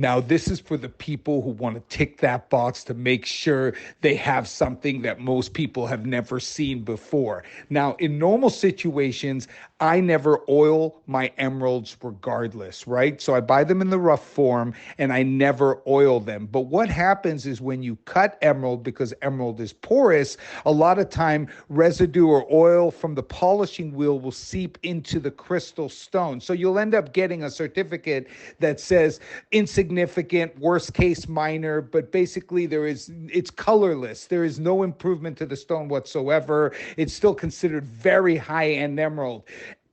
Now, this is for the people who want to tick that box to make sure they have something that most people have never seen before. Now, in normal situations, I never oil my emeralds regardless, right? So I buy them in the rough form and I never oil them. But what happens is when you cut emerald, because emerald is porous, a lot of time residue or oil from the polishing wheel will seep into the crystal stone. So you'll end up getting a certificate that says insignificant, worst case minor, but basically it's colorless. There is no improvement to the stone whatsoever. It's still considered very high-end emerald.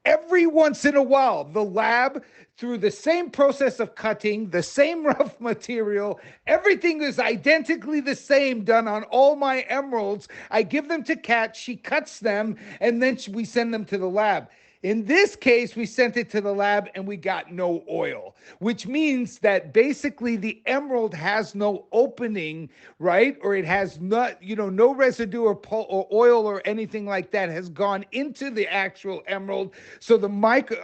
Every once in a while, the lab, through the same process of cutting, the same rough material, everything is identically the same done on all my emeralds. I give them to Kat, she cuts them, and then we send them to the lab. In this case, we sent it to the lab and we got no oil, which means that basically the emerald has no opening, right? Or it has not, no residue or oil or anything like that has gone into the actual emerald. So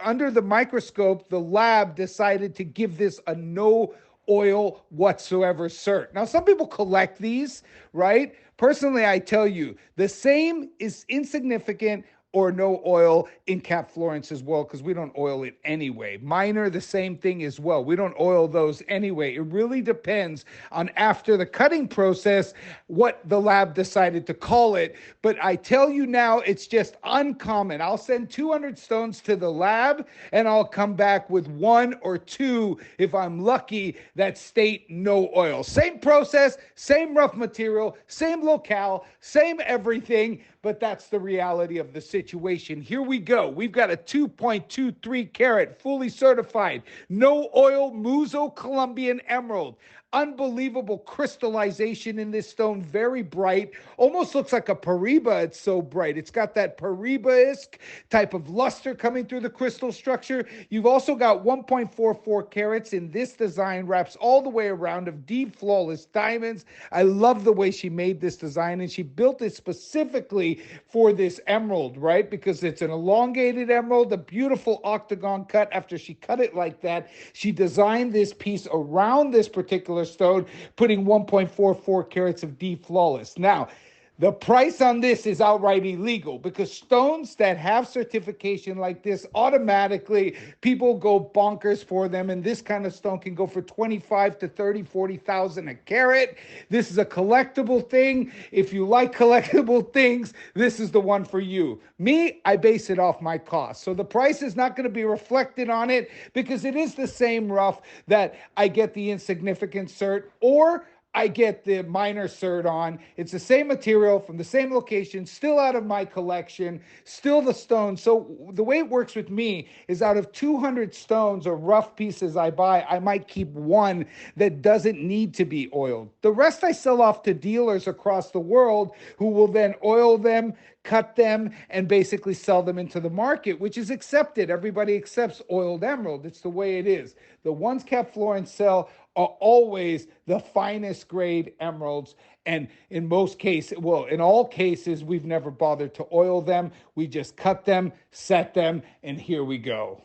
under the microscope, the lab decided to give this a no oil whatsoever cert. Now, some people collect these, right? Personally, I tell you, the same is insignificant or no oil in Cap Florence as well, because we don't oil it anyway. Minor, the same thing as well. We don't oil those anyway. It really depends on, after the cutting process, what the lab decided to call it. But I tell you now, it's just uncommon. I'll send 200 stones to the lab, and I'll come back with 1 or 2, if I'm lucky, that state no oil. Same process, same rough material, same locale, same everything, but that's the reality of the situation. Here we go. We've got a 2.23 carat, fully certified, no oil Muzo Colombian emerald. Unbelievable crystallization in this stone, very bright, almost looks like a Pariba. It's so bright. It's got that Pariba-esque type of luster coming through the crystal structure. You've also got 1.44 carats in this design, wraps all the way around of deep flawless diamonds. I love the way she made this design, and she built it specifically for this emerald, right? Because it's an elongated emerald, a beautiful octagon cut. After she cut it like that, she designed this piece around this particular stone, putting 1.44 carats of deep flawless. Now, the price on this is outright illegal, because stones that have certification like this, automatically people go bonkers for them, and this kind of stone can go for 25 to 30, 40,000 a carat. This is a collectible thing. If you like collectible things, this is the one for you. Me, I base it off my cost. So the price is not going to be reflected on it, because it is the same rough that I get the insignificant cert, or I get the minor cert on. It's the same material from the same location, still out of my collection, still the stone. So the way it works with me is, out of 200 stones or rough pieces I buy, I might keep 1 that doesn't need to be oiled. The rest I sell off to dealers across the world, who will then oil them, cut them, and basically sell them into the market, which is accepted. Everybody accepts oiled emerald. It's the way it is. The ones Cap Florence sell are always the finest grade emeralds. And in most cases, well, in all cases, we've never bothered to oil them. We just cut them, set them, and here we go.